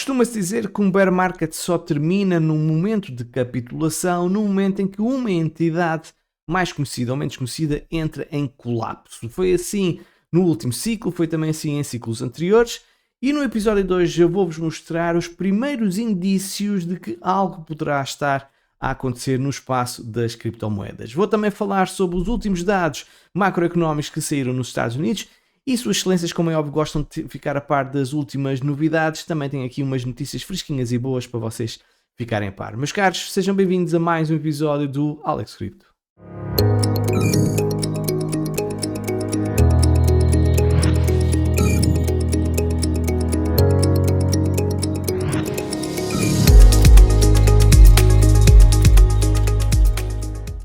Costuma-se dizer que um bear market só termina num momento de capitulação, no momento em que uma entidade mais conhecida ou menos conhecida entra em colapso. Foi assim no último ciclo, foi também assim em ciclos anteriores, e no episódio de hoje eu vou-vos mostrar os primeiros indícios de que algo poderá estar a acontecer no espaço das criptomoedas. Vou também falar sobre os últimos dados macroeconómicos que saíram nos Estados Unidos. E Suas Excelências, como é óbvio, gostam de ficar a par das últimas novidades. Também tenho aqui umas notícias fresquinhas e boas para vocês ficarem a par. Meus caros, sejam bem-vindos a mais um episódio do Alex Crypto.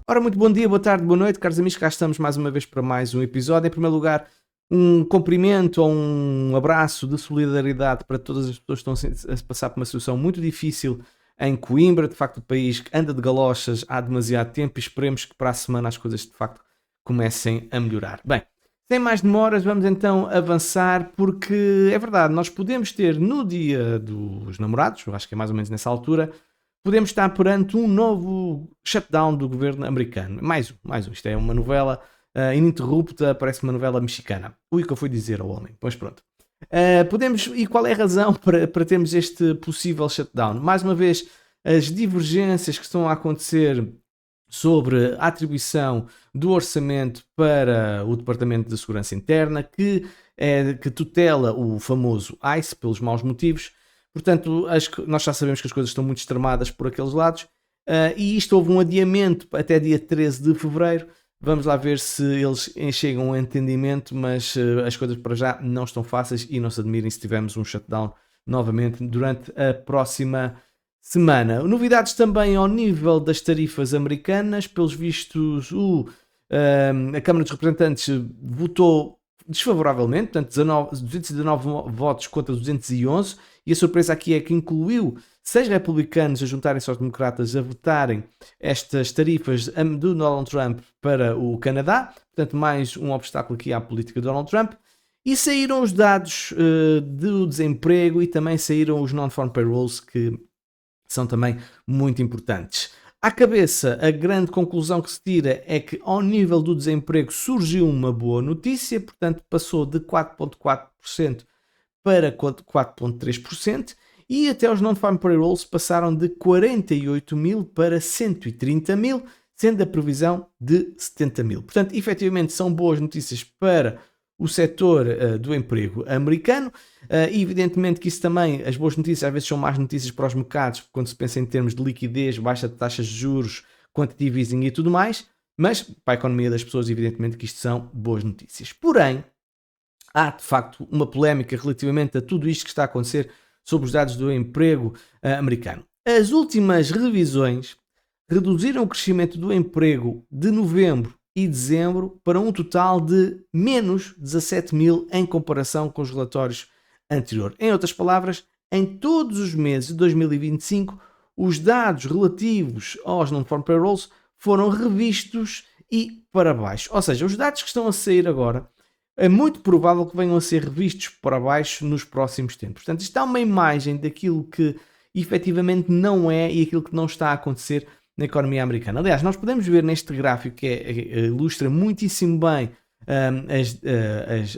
Ora, muito bom dia, boa tarde, boa noite, caros amigos, cá estamos mais uma vez para mais um episódio. Em primeiro lugar, um cumprimento ou um abraço de solidariedade para todas as pessoas que estão a passar por uma situação muito difícil em Coimbra. De facto, o país anda de galochas há demasiado tempo e esperemos que para a semana as coisas de facto comecem a melhorar. Bem, sem mais demoras, vamos então avançar, porque é verdade, nós podemos ter no dia dos namorados, eu acho que é mais ou menos nessa altura, podemos estar perante um novo shutdown do governo americano. Mais um. Isto é uma novela ininterrupta, parece uma novela mexicana. O que eu fui dizer ao homem. Pois pronto. E qual é a razão para termos este possível shutdown? Mais uma vez, as divergências que estão a acontecer sobre a atribuição do orçamento para o Departamento de Segurança Interna, que tutela o famoso ICE, pelos maus motivos. Portanto, nós já sabemos que as coisas estão muito extremadas por aqueles lados, e isto houve um adiamento até dia 13 de fevereiro. Vamos lá ver se eles chegam a um entendimento, mas as coisas para já não estão fáceis e não se admirem se tivermos um shutdown novamente durante a próxima semana. Novidades também ao nível das tarifas americanas. Pelos vistos, a Câmara dos Representantes votou desfavoravelmente, portanto 219 votos contra 211, e a surpresa aqui é que incluiu 6 republicanos a juntarem-se aos democratas a votarem estas tarifas do Donald Trump para o Canadá, portanto mais um obstáculo aqui à política de Donald Trump. E saíram os dados do desemprego e também saíram os non-farm payrolls, que são também muito importantes. À cabeça, a grande conclusão que se tira é que ao nível do desemprego surgiu uma boa notícia, portanto passou de 4,4% para 4,3%, e até os non-farm payrolls passaram de 48 mil para 130 mil, sendo a previsão de 70 mil. Portanto, efetivamente são boas notícias para o setor do emprego americano, e evidentemente que isso também, as boas notícias às vezes são más notícias para os mercados, quando se pensa em termos de liquidez, baixa de taxas de juros, quantitative easing e tudo mais, mas para a economia das pessoas evidentemente que isto são boas notícias. Porém, há de facto uma polémica relativamente a tudo isto que está a acontecer sobre os dados do emprego americano. As últimas revisões reduziram o crescimento do emprego de novembro e dezembro para um total de menos 17 mil em comparação com os relatórios anteriores. Em outras palavras, em todos os meses de 2025, os dados relativos aos non-farm payrolls foram revistos e para baixo. Ou seja, os dados que estão a sair agora é muito provável que venham a ser revistos para baixo nos próximos tempos. Portanto, isto é uma imagem daquilo que efetivamente não é e aquilo que não está a acontecer na economia americana. Aliás, nós podemos ver neste gráfico que ilustra muitíssimo bem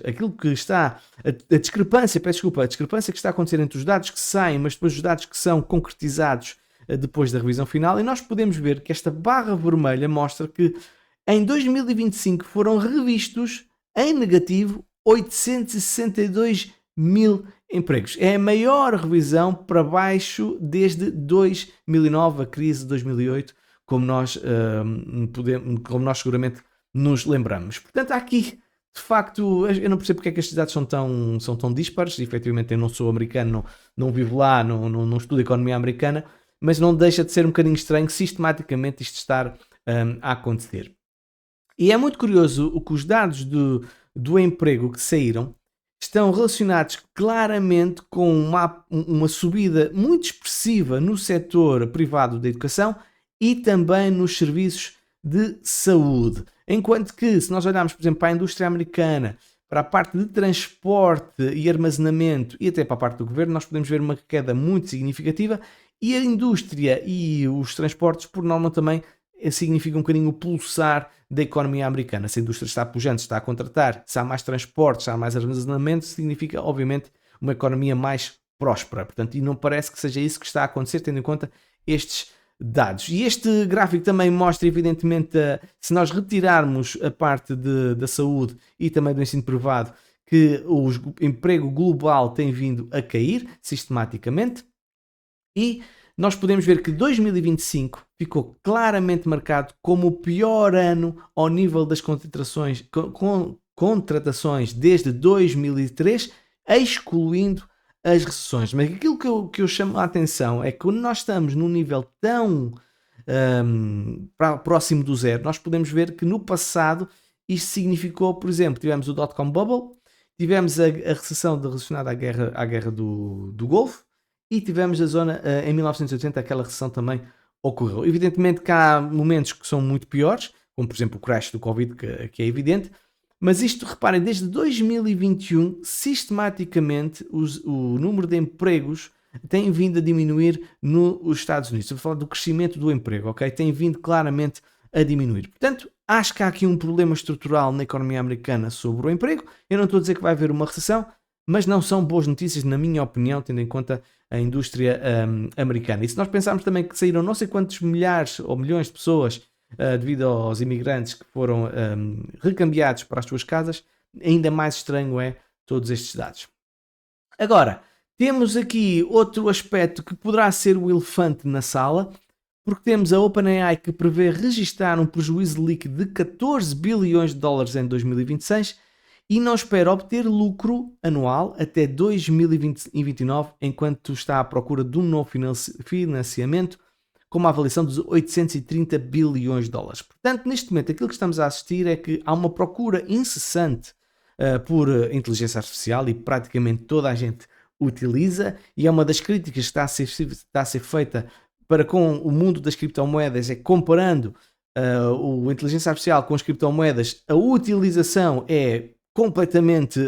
aquilo que está, a discrepância que está a acontecer entre os dados que saem, mas depois os dados que são concretizados depois da revisão final, e nós podemos ver que esta barra vermelha mostra que em 2025 foram revistos em negativo 862 mil empregos. É a maior revisão para baixo desde 2009, a crise de 2008, como nós seguramente nos lembramos. Portanto, há aqui, de facto, eu não percebo porque é que estes dados são tão dispares. Efetivamente, eu não sou americano, não vivo lá, não estudo economia americana, mas não deixa de ser um bocadinho estranho sistematicamente isto estar a acontecer. E é muito curioso o que os dados do emprego que saíram estão relacionados claramente com uma subida muito expressiva no setor privado da educação e também nos serviços de saúde. Enquanto que, se nós olharmos, por exemplo, para a indústria americana, para a parte de transporte e armazenamento e até para a parte do governo, nós podemos ver uma queda muito significativa, e a indústria e os transportes, por norma, também significa um bocadinho o pulsar da economia americana. Se a indústria está pujante, está a contratar, se há mais transportes, se há mais armazenamento, significa, obviamente, uma economia mais próspera. Portanto, e não parece que seja isso que está a acontecer, tendo em conta estes dados. E este gráfico também mostra, evidentemente, se nós retirarmos a parte da saúde e também do ensino privado, que o emprego global tem vindo a cair sistematicamente, e nós podemos ver que 2025 ficou claramente marcado como o pior ano ao nível das contratações desde 2003, excluindo as recessões. Mas aquilo que eu chamo a atenção é que quando nós estamos num nível tão próximo do zero, nós podemos ver que no passado isto significou, por exemplo, tivemos o dot-com bubble, tivemos a recessão relacionada à guerra do Golfo, e tivemos a zona, em 1980, aquela recessão também ocorreu. Evidentemente que há momentos que são muito piores, como por exemplo o crash do Covid, que é evidente, mas isto, reparem, desde 2021, sistematicamente, o número de empregos tem vindo a diminuir nos Estados Unidos. Estou a falar do crescimento do emprego, ok? Tem vindo claramente a diminuir. Portanto, acho que há aqui um problema estrutural na economia americana sobre o emprego. Eu não estou a dizer que vai haver uma recessão, mas não são boas notícias, na minha opinião, tendo em conta a indústria americana. E se nós pensarmos também que saíram não sei quantos milhares ou milhões de pessoas devido aos imigrantes que foram recambiados para as suas casas, ainda mais estranho é todos estes dados. Agora, temos aqui outro aspecto que poderá ser o elefante na sala, porque temos a OpenAI que prevê registrar um prejuízo líquido de 14 bilhões de dólares em 2026 e não espera obter lucro anual até 2029, enquanto está à procura de um novo financiamento com uma avaliação de 830 bilhões de dólares. Portanto, neste momento, aquilo que estamos a assistir é que há uma procura incessante por inteligência artificial e praticamente toda a gente utiliza, e é uma das críticas que está a ser feita para com o mundo das criptomoedas, é que comparando a inteligência artificial com as criptomoedas, a utilização é completamente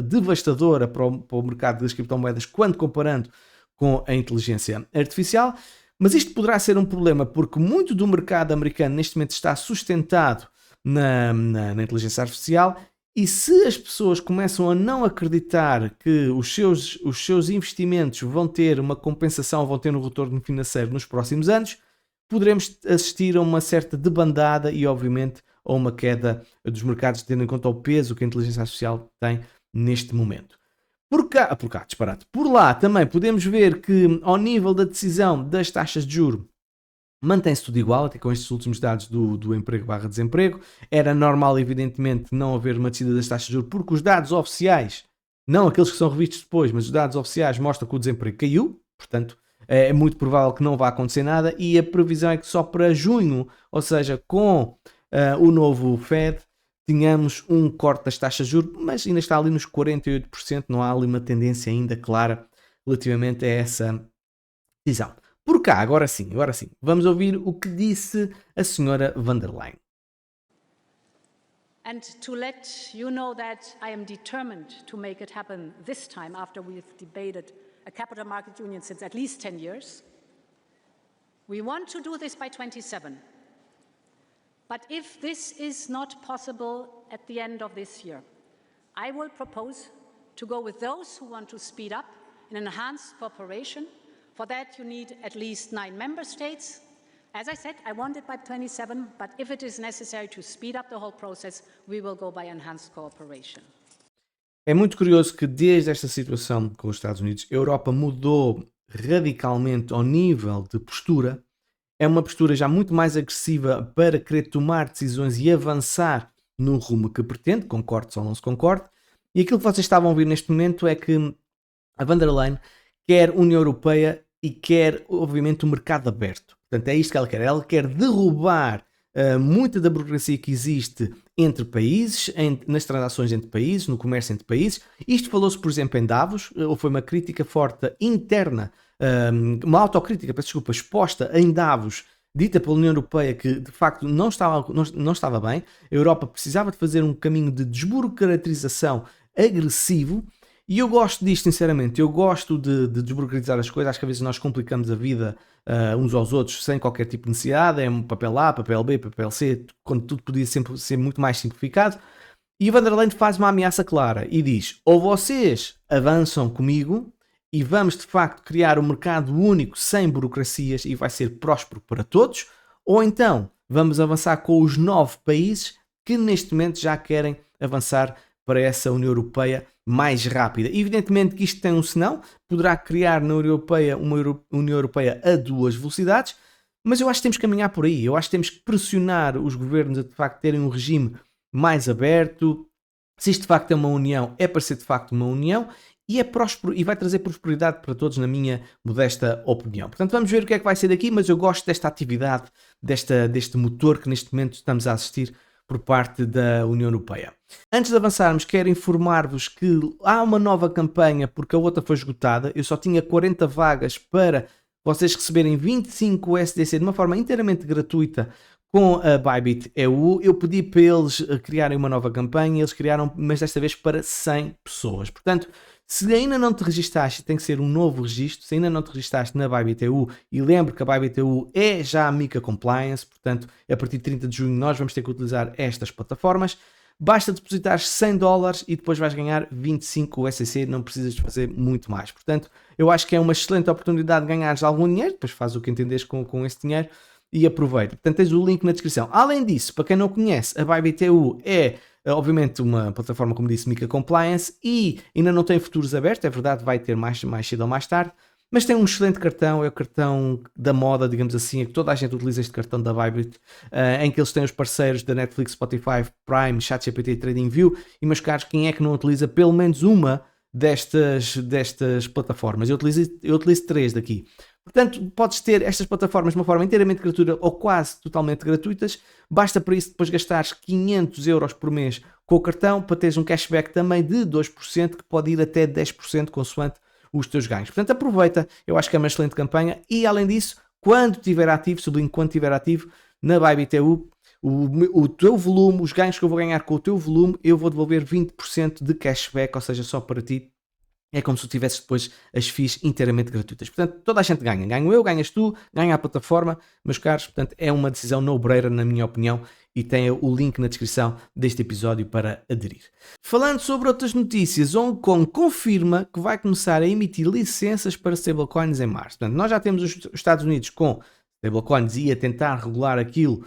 devastadora para o mercado das criptomoedas quando comparando com a inteligência artificial. Mas isto poderá ser um problema porque muito do mercado americano neste momento está sustentado na inteligência artificial, e se as pessoas começam a não acreditar que os seus investimentos vão ter uma compensação, vão ter um retorno financeiro nos próximos anos, poderemos assistir a uma certa debandada e, obviamente, a uma queda dos mercados, tendo em conta o peso que a inteligência artificial tem neste momento. Por cá, disparate. Por lá também podemos ver que, ao nível da decisão das taxas de juros, mantém-se tudo igual, até com estes últimos dados do emprego/desemprego. Era normal, evidentemente, não haver uma descida das taxas de juros, porque os dados oficiais, não aqueles que são revistos depois, mas os dados oficiais mostram que o desemprego caiu, portanto, é muito provável que não vá acontecer nada, e a previsão é que só para junho, ou seja, com o novo Fed, tínhamos um corte das taxas de juros, mas ainda está ali nos 48%, não há ali uma tendência ainda clara relativamente a essa decisão. Por cá, agora sim, vamos ouvir o que disse a senhora van der Leyen. And to let you know that I am determined to make it happen this time after we've debated a capital market union since at least 10 years. We want to do this by 27. But if this is not possible at the end of this year, I will propose to go with those who want to speed up and enhance cooperation. For that, you need at least 9 member states. As I said, I want it by 27, but if it is necessary to speed up the whole process, we will go by enhanced cooperation. É muito curioso que desde esta situação com os Estados Unidos, a Europa mudou radicalmente ao nível de postura. É uma postura já muito mais agressiva para querer tomar decisões e avançar no rumo que pretende, concorde ou não se concorde. E aquilo que vocês estavam a ouvir neste momento é que a van der Leyen quer União Europeia e quer, obviamente, o mercado aberto. Portanto, é isto que ela quer. Ela quer derrubar muita da burocracia que existe entre países, nas transações entre países, no comércio entre países. Isto falou-se, por exemplo, em Davos, ou foi uma crítica forte interna, uma autocrítica, peço desculpa, exposta em Davos, dita pela União Europeia que de facto não estava bem. A Europa precisava de fazer um caminho de desburocratização agressivo. E eu gosto disto, sinceramente. Eu gosto de desburocratizar as coisas. Acho que às vezes nós complicamos a vida uns aos outros sem qualquer tipo de necessidade. É um papel A, papel B, papel C, quando tudo podia sempre ser muito mais simplificado. E o Van der Leyen faz uma ameaça clara e diz: ou vocês avançam comigo e vamos de facto criar um mercado único sem burocracias e vai ser próspero para todos, ou então vamos avançar com os 9 países que neste momento já querem avançar para essa União Europeia mais rápida. Evidentemente que isto tem um senão, poderá criar na União Europeia uma União Europeia a 2 velocidades, mas eu acho que temos que caminhar por aí. Eu acho que temos que pressionar os governos a de facto terem um regime mais aberto. Se isto de facto é uma união, é para ser de facto uma união e é próspero e vai trazer prosperidade para todos, na minha modesta opinião. Portanto, vamos ver o que é que vai ser daqui, mas eu gosto desta atividade, deste motor que neste momento estamos a assistir por parte da União Europeia. Antes de avançarmos, quero informar-vos que há uma nova campanha, porque a outra foi esgotada. Eu só tinha 40 vagas para vocês receberem 25 USDC de uma forma inteiramente gratuita com a Bybit EU. Eu pedi para eles criarem uma nova campanha, eles criaram, mas desta vez para 100 pessoas. Portanto, se ainda não te registaste, tem que ser um novo registro. Se ainda não te registaste na Bybit EU, e lembro que a Bybit EU é já a MiCA Compliance, portanto, a partir de 30 de junho nós vamos ter que utilizar estas plataformas. Basta depositar $100 e depois vais ganhar 25 USDC, não precisas de fazer muito mais. Portanto, eu acho que é uma excelente oportunidade de ganhares algum dinheiro, depois faz o que entenderes com esse dinheiro e aproveita. Portanto, tens o link na descrição. Além disso, para quem não conhece, a Bybit EU é obviamente uma plataforma, como disse, MiCA Compliance, e ainda não tem futuros abertos, é verdade, vai ter mais cedo ou mais tarde, mas tem um excelente cartão, é o cartão da moda, digamos assim, é que toda a gente utiliza este cartão da Bybit, em que eles têm os parceiros da Netflix, Spotify, Prime, ChatGPT e TradingView, e meus caros, quem é que não utiliza pelo menos uma destas plataformas? Eu utilizo 3 daqui. Portanto, podes ter estas plataformas de uma forma inteiramente gratuita ou quase totalmente gratuitas. Basta para isso depois gastares 500 euros por mês com o cartão para teres um cashback também de 2%, que pode ir até 10% consoante os teus ganhos. Portanto, aproveita, eu acho que é uma excelente campanha e, além disso, quando estiver ativo, sublinho quando estiver ativo, na Bybit EU, o teu volume, os ganhos que eu vou ganhar com o teu volume, eu vou devolver 20% de cashback, ou seja, só para ti. É como se tu tivesses depois as fees inteiramente gratuitas. Portanto, toda a gente ganha. Ganho eu, ganhas tu, ganha a plataforma, meus caros. Portanto, é uma decisão no-brainer, na minha opinião, e tem o link na descrição deste episódio para aderir. Falando sobre outras notícias, Hong Kong confirma que vai começar a emitir licenças para stablecoins em março. Portanto, nós já temos os Estados Unidos com stablecoins e a tentar regular aquilo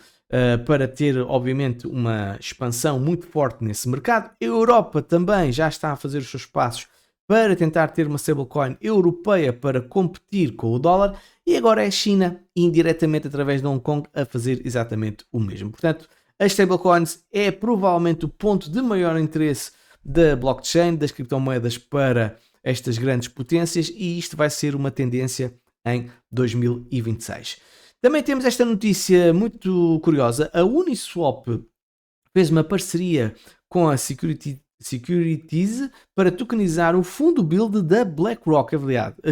para ter, obviamente, uma expansão muito forte nesse mercado. A Europa também já está a fazer os seus passos para tentar ter uma stablecoin europeia para competir com o dólar, e agora é a China, indiretamente através de Hong Kong, a fazer exatamente o mesmo. Portanto, as stablecoins é provavelmente o ponto de maior interesse da blockchain, das criptomoedas para estas grandes potências, e isto vai ser uma tendência em 2026. Também temos esta notícia muito curiosa. A Uniswap fez uma parceria com a Securities para tokenizar o fundo build da BlackRock,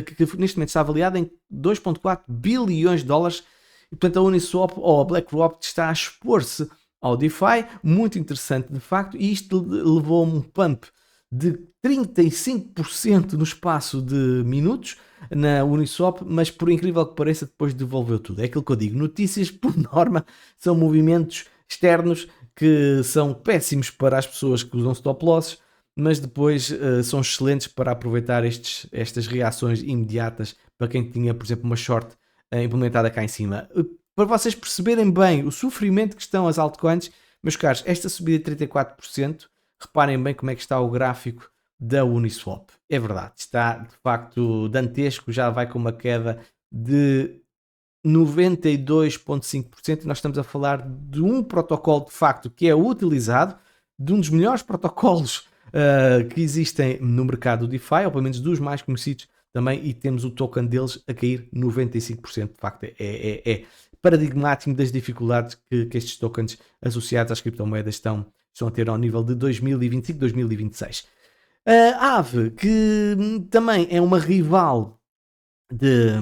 que neste momento está avaliado em 2,4 bilhões de dólares. E, portanto, a Uniswap ou a BlackRock está a expor-se ao DeFi, muito interessante de facto, e isto levou a um pump de 35% no espaço de minutos na Uniswap, mas por incrível que pareça, depois devolveu tudo. É aquilo que eu digo, notícias por norma são movimentos externos que são péssimos para as pessoas que usam stop losses, mas depois são excelentes para aproveitar estas reações imediatas para quem tinha, por exemplo, uma short implementada cá em cima. Para vocês perceberem bem o sofrimento que estão as altcoins, meus caros, esta subida de 34%, reparem bem como é que está o gráfico da Uniswap. É verdade, está de facto dantesco, já vai com uma queda de 92,5%, e nós estamos a falar de um protocolo de facto que é utilizado, de um dos melhores protocolos que existem no mercado DeFi, ou pelo menos dos mais conhecidos também, e temos o token deles a cair 95%. De facto, é paradigmático das dificuldades que estes tokens associados às criptomoedas estão a ter ao nível de 2025, 2026. A Aave, que também é uma rival de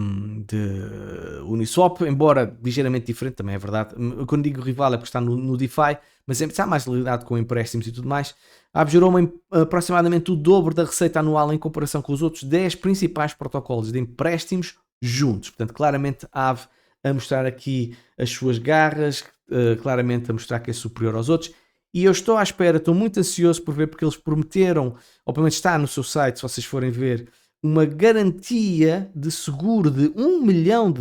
Uniswap, embora ligeiramente diferente, também é verdade. Quando digo rival é porque está no DeFi, mas está mais ligado com empréstimos e tudo mais. A Aave gerou aproximadamente o dobro da receita anual em comparação com os outros 10 principais protocolos de empréstimos juntos. Portanto, claramente a Aave a mostrar aqui as suas garras, claramente a mostrar que é superior aos outros. E eu estou à espera, estou muito ansioso por ver, porque eles prometeram, ou pelo menos está no seu site, se vocês forem ver, uma garantia de seguro de $1 milhão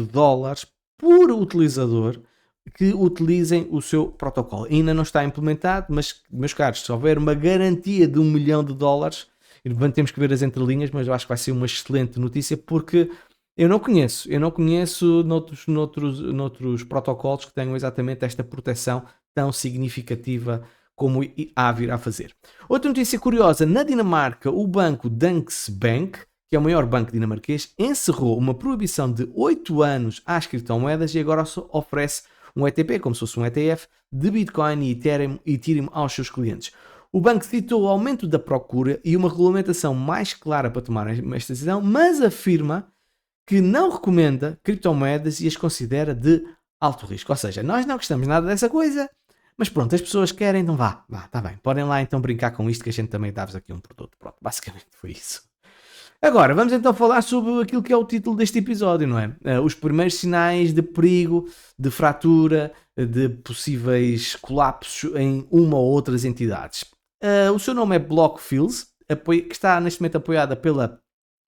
por utilizador que utilizem o seu protocolo. Ainda não está implementado, mas, meus caros, se houver uma garantia de $1 milhão, e temos que ver as entrelinhas, mas eu acho que vai ser uma excelente notícia, porque eu não conheço noutros protocolos que tenham exatamente esta proteção tão significativa como a vir a fazer. Outra notícia curiosa, na Dinamarca, o banco Danske Bank, que é o maior banco dinamarquês, encerrou uma proibição de 8 anos às criptomoedas e agora oferece um ETP, como se fosse um ETF, de Bitcoin e Ethereum aos seus clientes. O banco citou o aumento da procura e uma regulamentação mais clara para tomar esta decisão, mas afirma que não recomenda criptomoedas e as considera de alto risco. Ou seja, nós não gostamos nada dessa coisa, mas pronto, as pessoas querem, então vá, está bem. Podem lá então brincar com isto que a gente também dá-vos aqui um produto. Pronto, basicamente foi isso. Agora, vamos então falar sobre aquilo que é o título deste episódio, não é? Os primeiros sinais de perigo, de fratura, de possíveis colapsos em uma ou outras entidades. O seu nome é Blockfields, que está neste momento apoiada pela...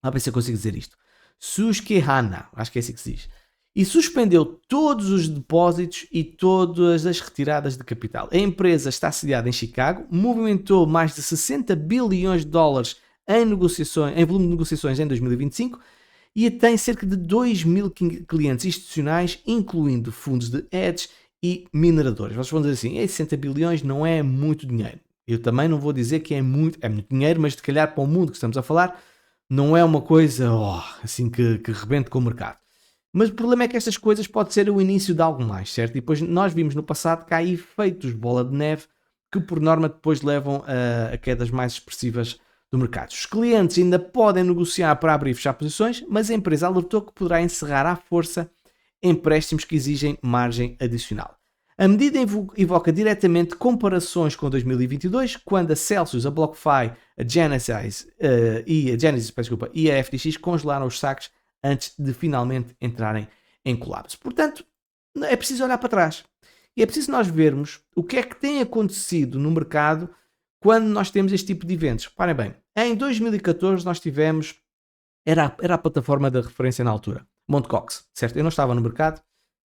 Vamos ver se eu consigo dizer isto. Susquehanna, acho que é assim que se diz. E suspendeu todos os depósitos e todas as retiradas de capital. A empresa está sediada em Chicago, movimentou mais de $60 bilhões em volume de negociações em 2025 e tem cerca de 2.000 clientes institucionais, incluindo fundos de hedge e mineradores. Vocês vão dizer assim, 60 bilhões não é muito dinheiro. Eu também não vou dizer que é muito dinheiro, mas de calhar para o mundo que estamos a falar, não é uma coisa assim que rebente com o mercado. Mas o problema é que estas coisas pode ser o início de algo mais, certo? E depois nós vimos no passado que há efeitos bola de neve que por norma depois levam a quedas mais expressivas do mercado. Os clientes ainda podem negociar para abrir e fechar posições, mas a empresa alertou que poderá encerrar à força empréstimos que exigem margem adicional. A medida evoca diretamente comparações com 2022, quando a Celsius, a BlockFi, a Genesis e a FTX congelaram os saques antes de finalmente entrarem em colapso. Portanto, é preciso olhar para trás. E é preciso nós vermos o que é que tem acontecido no mercado quando nós temos este tipo de eventos. Reparem bem, em 2014 nós tivemos, era a plataforma da referência na altura, Mt. Gox, certo? Eu não estava no mercado,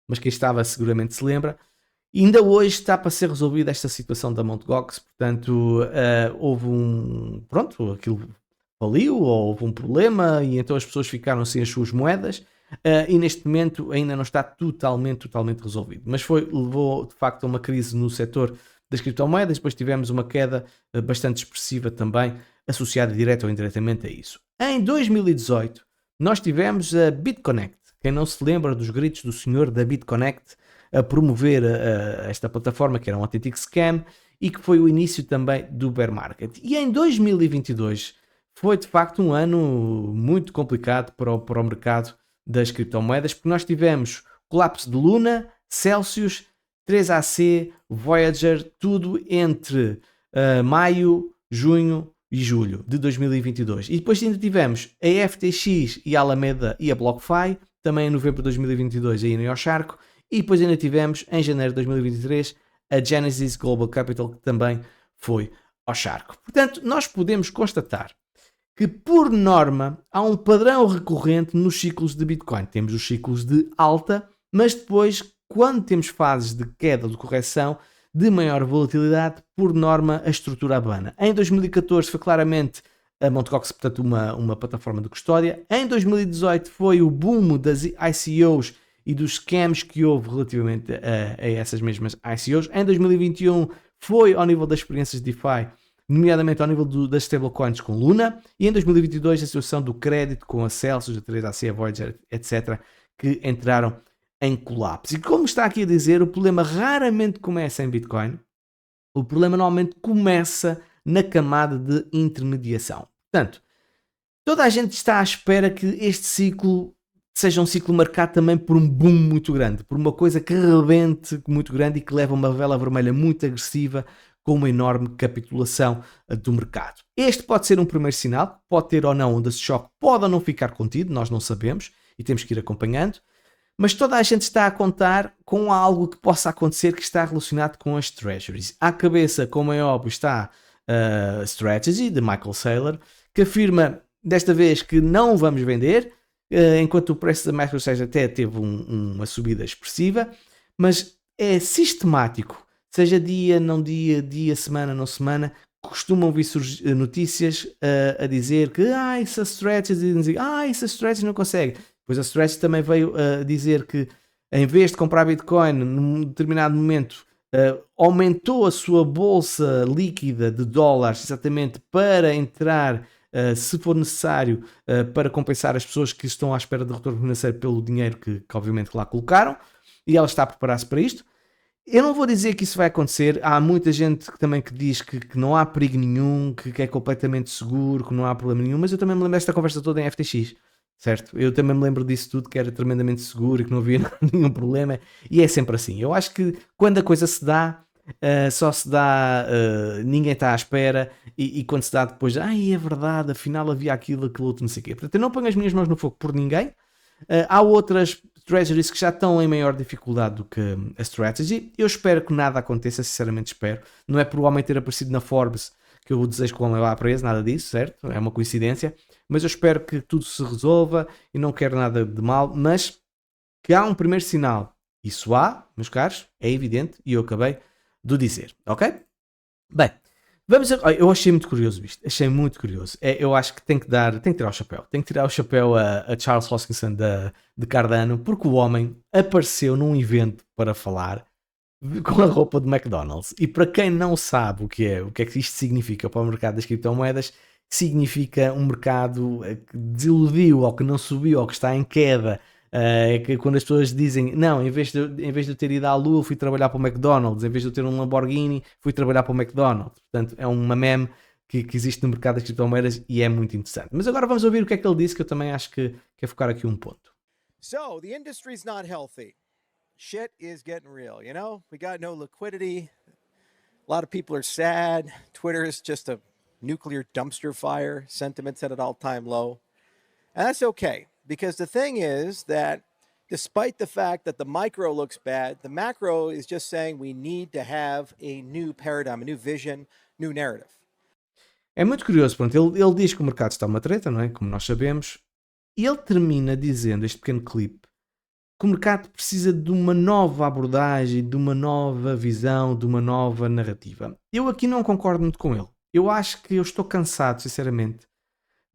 mas quem estava seguramente se lembra. E ainda hoje está para ser resolvida esta situação da Mt. Gox, portanto, houve aquilo faliu, ou houve um problema, e então as pessoas ficaram sem as suas moedas, e neste momento ainda não está totalmente resolvido. Mas levou de facto a uma crise no setor das criptomoedas, depois tivemos uma queda bastante expressiva também, associada direta ou indiretamente a isso. Em 2018, nós tivemos a BitConnect. Quem não se lembra dos gritos do senhor da BitConnect a promover esta plataforma, que era um autêntico scam, e que foi o início também do bear market. E em 2022 foi de facto um ano muito complicado para o mercado das criptomoedas, porque nós tivemos colapso de Luna, Celsius, 3AC, Voyager, tudo entre maio, junho e julho de 2022. E depois ainda tivemos a FTX e a Alameda e a BlockFi, também em novembro de 2022 aí no Osharco, e depois ainda tivemos em janeiro de 2023 a Genesis Global Capital, que também foi ao Charco. Portanto, nós podemos constatar que, por norma, há um padrão recorrente nos ciclos de Bitcoin. Temos os ciclos de alta, mas depois, quando temos fases de queda ou de correção, de maior volatilidade, por norma, a estrutura abana. Em 2014 foi claramente a Mt. Gox, portanto, uma plataforma de custódia. Em 2018 foi o boom das ICOs e dos scams que houve relativamente a essas mesmas ICOs. Em 2021 foi ao nível das experiências de DeFi, nomeadamente ao nível das stablecoins com Luna, e em 2022 a situação do crédito com a Celsius, a 3AC, a Voyager, etc., que entraram em colapso. E como está aqui a dizer, o problema raramente começa em Bitcoin, o problema normalmente começa na camada de intermediação. Portanto, toda a gente está à espera que este ciclo seja um ciclo marcado também por um boom muito grande, por uma coisa que rebente muito grande e que leva uma vela vermelha muito agressiva com uma enorme capitulação do mercado. Este pode ser um primeiro sinal, pode ter ou não onda de choque, pode ou não ficar contido, nós não sabemos e temos que ir acompanhando, mas toda a gente está a contar com algo que possa acontecer que está relacionado com as treasuries. À cabeça, como é óbvio, está a Strategy, de Michael Saylor, que afirma desta vez que não vamos vender, enquanto o preço da MicroStrategy até teve uma subida expressiva, mas é sistemático, seja dia, não dia, dia, semana, não semana, costumam vir notícias a dizer que isso a Strategy não consegue. Pois a Strategy também veio a dizer que em vez de comprar Bitcoin num determinado momento, aumentou a sua bolsa líquida de dólares exatamente para entrar, se for necessário, para compensar as pessoas que estão à espera de retorno financeiro pelo dinheiro que obviamente lá colocaram, e ela está a preparar-se para isto. Eu não vou dizer que isso vai acontecer, há muita gente também que diz que não há perigo nenhum, que é completamente seguro, que não há problema nenhum, mas eu também me lembro desta conversa toda em FTX, certo? Eu também me lembro disso tudo, que era tremendamente seguro e que não havia nenhum problema, e é sempre assim. Eu acho que quando a coisa se dá, só se dá, ninguém está à espera, e quando se dá depois, é verdade, afinal havia aquilo, outro, não sei o quê. Portanto, eu não ponho as minhas mãos no fogo por ninguém. Há outras treasuries que já estão em maior dificuldade do que a Strategy. Eu espero que nada aconteça, sinceramente espero. Não é por o homem ter aparecido na Forbes que eu desejo que o homem vá preso, nada disso, certo? É uma coincidência. Mas eu espero que tudo se resolva e não quero nada de mal, mas que há um primeiro sinal. Isso há, meus caros, é evidente, e eu acabei de dizer, ok? Bem, vamos eu achei muito curioso isto, achei muito curioso. Eu acho que tem que tirar o chapéu. Tem que tirar o chapéu a Charles Hoskinson de Cardano, porque o homem apareceu num evento para falar com a roupa de McDonald's. E para quem não sabe o que é que isto significa para o mercado das criptomoedas, significa um mercado que desiludiu, ou que não subiu, ou que está em queda. É que quando as pessoas dizem, não, em vez de eu ter ido à Lua, fui trabalhar para o McDonald's, em vez de eu ter um Lamborghini, fui trabalhar para o McDonald's. Portanto, é uma meme que existe no mercado das criptomoedas e é muito interessante. Mas agora vamos ouvir o que é que ele disse, que eu também acho que é focar aqui um ponto. So, the industry's not healthy. Shit is getting real, you know? We got no liquidity. A lot of people are sad. Twitter is just a nuclear dumpster fire. Sentiment's at an all-time low. And that's okay, because the thing is that despite the fact that the micro looks bad, the macro is just saying we need to have a new paradigm, a new vision, new narrative. É muito curioso, pronto, ele diz que o mercado está uma treta, não é? Como nós sabemos, e ele termina dizendo, este pequeno clipe, que o mercado precisa de uma nova abordagem, de uma nova visão, de uma nova narrativa. Eu aqui não concordo muito com ele. Eu acho que eu estou cansado, sinceramente,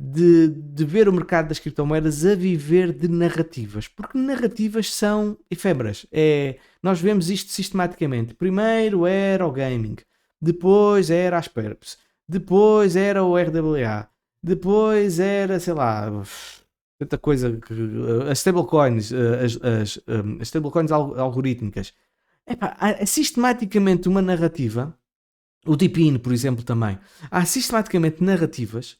de ver o mercado das criptomoedas a viver de narrativas, porque narrativas são efêmeras. Nós vemos isto sistematicamente. Primeiro era o gaming, depois era as perps, depois era o RWA, depois era, sei lá, tanta coisa, as stablecoins, as stablecoins algorítmicas. Há sistematicamente uma narrativa, o Deepin, por exemplo, também. Há sistematicamente narrativas,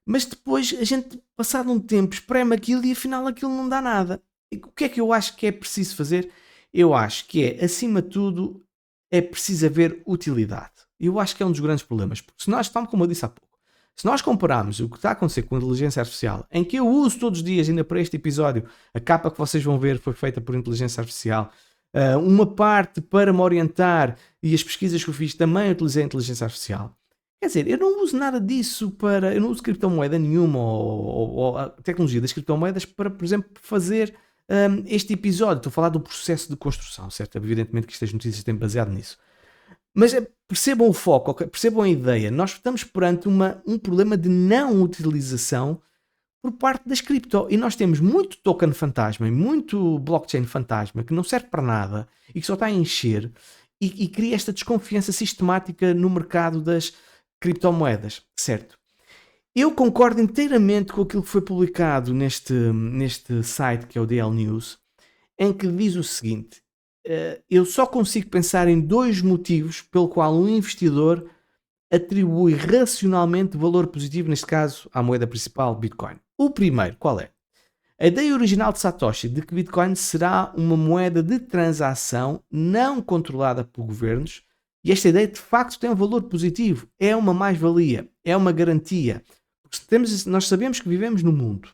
mas depois a gente, passado um tempo, espreme aquilo e afinal aquilo não dá nada. E o que é que eu acho que é preciso fazer? Eu acho que acima de tudo, é preciso haver utilidade. Eu acho que é um dos grandes problemas. Porque se nós, como eu disse há pouco, se nós compararmos o que está a acontecer com a inteligência artificial, em que eu uso todos os dias, ainda para este episódio, a capa que vocês vão ver foi feita por inteligência artificial, uma parte para me orientar, e as pesquisas que eu fiz também utilizei a inteligência artificial. Quer dizer, eu não uso nada disso eu não uso criptomoeda nenhuma ou a tecnologia das criptomoedas para, por exemplo, fazer este episódio. Estou a falar do processo de construção, certo? Evidentemente que estas notícias têm baseado nisso. Mas percebam o foco, okay? Percebam a ideia. Nós estamos perante um problema de não utilização por parte das cripto. E nós temos muito token fantasma e muito blockchain fantasma que não serve para nada e que só está a encher e cria esta desconfiança sistemática no mercado das criptomoedas, certo? Eu concordo inteiramente com aquilo que foi publicado neste site que é o DL News, em que diz o seguinte: eu só consigo pensar em dois motivos pelo qual um investidor atribui racionalmente valor positivo, neste caso, à moeda principal, Bitcoin. O primeiro, qual é? A ideia original de Satoshi de que Bitcoin será uma moeda de transação não controlada por governos, e esta ideia de facto tem um valor positivo, é uma mais-valia, é uma garantia. Nós sabemos que vivemos num mundo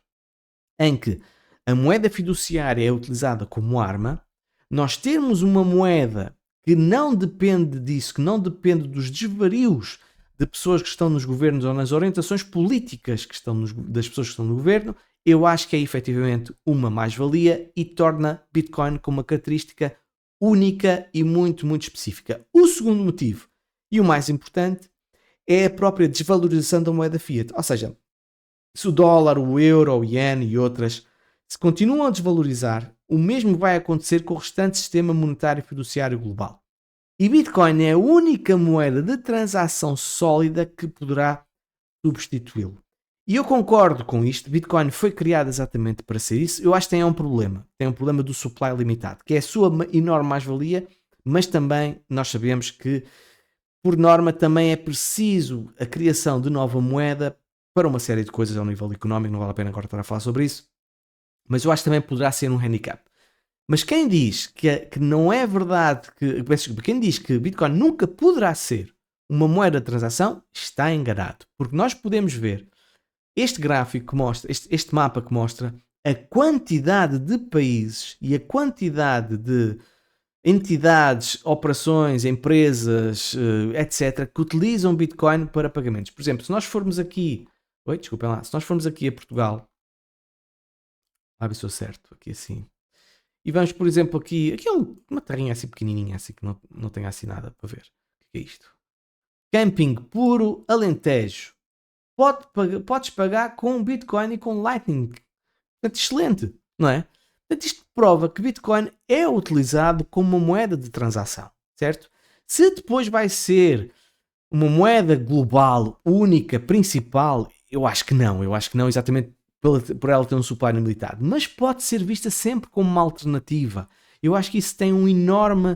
em que a moeda fiduciária é utilizada como arma. Nós termos uma moeda que não depende disso, que não depende dos desvarios de pessoas que estão nos governos ou nas orientações políticas que estão das pessoas que estão no governo, eu acho que é efetivamente uma mais-valia e torna Bitcoin com uma característica única e muito, muito específica. O segundo motivo, e o mais importante, é a própria desvalorização da moeda fiat. Ou seja, se o dólar, o euro, o iene e outras se continuam a desvalorizar, o mesmo vai acontecer com o restante sistema monetário fiduciário global. E Bitcoin é a única moeda de transação sólida que poderá substituí-lo. E eu concordo com isto. Bitcoin foi criado exatamente para ser isso. Eu acho que tem um problema. Tem um problema do supply limitado, que é a sua enorme mais-valia, mas também nós sabemos que, por norma, também é preciso a criação de nova moeda para uma série de coisas ao nível económico. Não vale a pena agora estar a falar sobre isso. Mas eu acho que também poderá ser um handicap. Mas quem diz que não é verdade, quem diz que Bitcoin nunca poderá ser uma moeda de transação, está enganado. Porque nós podemos ver este gráfico que mostra, este mapa que mostra a quantidade de países e a quantidade de entidades, operações, empresas, etc., que utilizam Bitcoin para pagamentos. Por exemplo, se nós formos aqui... desculpem lá. Se nós formos aqui a Portugal... ver se eu certo. Aqui assim... E vamos, por exemplo, aqui é uma terrinha assim pequenininha, assim que não tem assim nada para ver. O que é isto? Camping puro Alentejo. Podes pagar com Bitcoin e com Lightning. Portanto, excelente, não é? Portanto, isto prova que Bitcoin é utilizado como uma moeda de transação, certo? Se depois vai ser uma moeda global, única, principal, eu acho que não. Eu acho que não, exatamente por ela ter um supply limitado, mas pode ser vista sempre como uma alternativa. Eu acho que isso tem uma enorme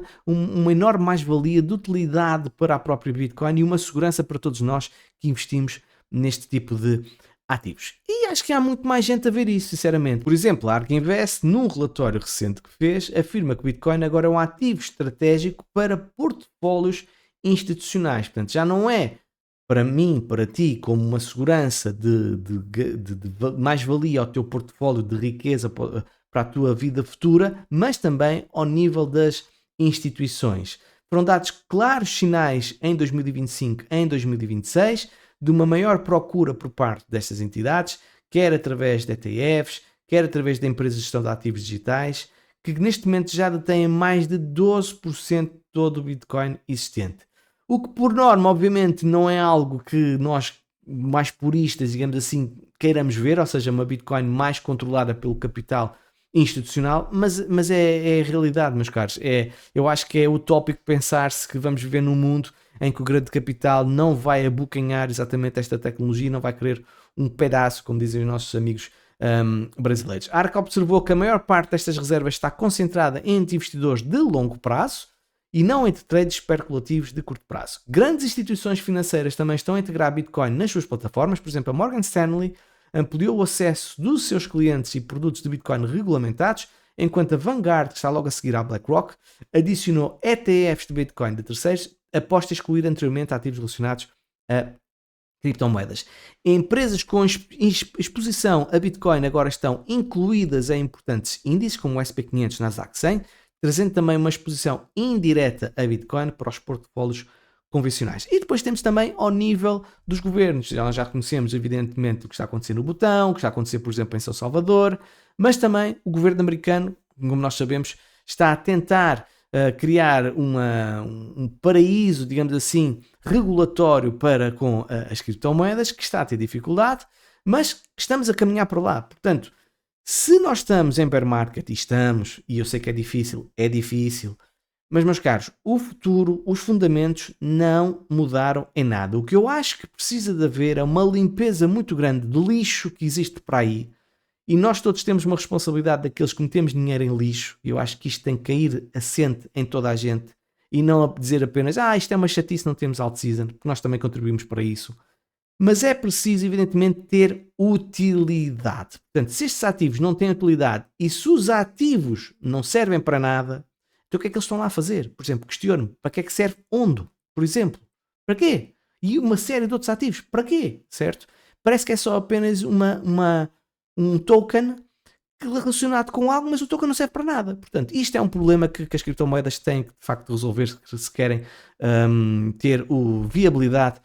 mais-valia de utilidade para a própria Bitcoin e uma segurança para todos nós que investimos neste tipo de ativos. E acho que há muito mais gente a ver isso, sinceramente. Por exemplo, a ARK Invest, num relatório recente que fez, afirma que o Bitcoin agora é um ativo estratégico para portfólios institucionais. Portanto, já não é para mim, para ti, como uma segurança de mais-valia ao teu portfólio de riqueza para a tua vida futura, mas também ao nível das instituições. Foram dados claros sinais em 2025, em 2026, de uma maior procura por parte destas entidades, quer através de ETFs, quer através de empresas de gestão de ativos digitais, que neste momento já detêm mais de 12% de todo o Bitcoin existente. O que por norma, obviamente, não é algo que nós, mais puristas, digamos assim, queiramos ver, ou seja, uma Bitcoin mais controlada pelo capital institucional, mas é a realidade, meus caros. Eu acho que é utópico pensar-se que vamos viver num mundo em que o grande capital não vai abocanhar exatamente esta tecnologia, não vai querer um pedaço, como dizem os nossos amigos brasileiros. A ARK observou que a maior parte destas reservas está concentrada entre investidores de longo prazo e não entre trades especulativos de curto prazo. Grandes instituições financeiras também estão a integrar Bitcoin nas suas plataformas. Por exemplo, a Morgan Stanley ampliou o acesso dos seus clientes e produtos de Bitcoin regulamentados, enquanto a Vanguard, que está logo a seguir à BlackRock, adicionou ETFs de Bitcoin de terceiros após ter excluído anteriormente ativos relacionados a criptomoedas. Empresas com exposição a Bitcoin agora estão incluídas em importantes índices como o SP500 Nasdaq 100, trazendo também uma exposição indireta a Bitcoin para os portfólios convencionais. E depois temos também ao nível dos governos. Nós já conhecemos, evidentemente, o que está acontecendo no Butão, o que está acontecendo, por exemplo, em São Salvador, mas também o governo americano, como nós sabemos, está a tentar criar um paraíso, digamos assim, regulatório para com as criptomoedas, que está a ter dificuldade, mas que estamos a caminhar para lá. Portanto, se nós estamos em bear market, e eu sei que é difícil, mas, meus caros, o futuro, os fundamentos não mudaram em nada. O que eu acho que precisa de haver é uma limpeza muito grande de lixo que existe para aí, e nós todos temos uma responsabilidade daqueles que metemos dinheiro em lixo, e eu acho que isto tem que cair assente em toda a gente, e não a dizer apenas, isto é uma chatice, não temos alt-season, porque nós também contribuímos para isso. mas é preciso, evidentemente, ter utilidade. Portanto, se estes ativos não têm utilidade e se os ativos não servem para nada, então o que é que eles estão lá a fazer? Por exemplo, questiono-me, para que é que serve onde? Por exemplo, para quê? E uma série de outros ativos, para quê? Certo? Parece que é só apenas um token relacionado com algo, mas o token não serve para nada. Portanto, isto é um problema que as criptomoedas têm que, de facto, resolver se querem ter viabilidade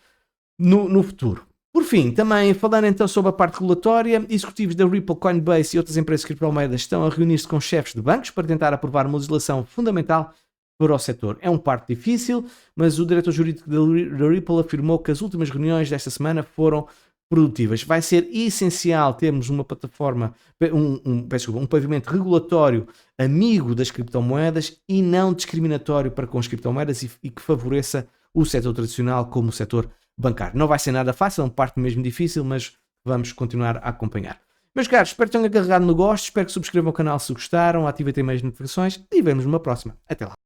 no futuro. Por fim, também falando então sobre a parte regulatória, executivos da Ripple, Coinbase e outras empresas de criptomoedas estão a reunir-se com chefes de bancos para tentar aprovar uma legislação fundamental para o setor. É um parte difícil, mas o diretor jurídico da Ripple afirmou que as últimas reuniões desta semana foram produtivas. Vai ser essencial termos uma plataforma, um pavimento regulatório amigo das criptomoedas e não discriminatório para com as criptomoedas e que favoreça o setor tradicional como o setor bancário. Não vai ser nada fácil, é uma parte mesmo difícil, mas vamos continuar a acompanhar. Meus caros, espero que tenham agarrado no gosto, espero que subscrevam o canal se gostaram, ativem também as notificações e vemos numa próxima. Até lá.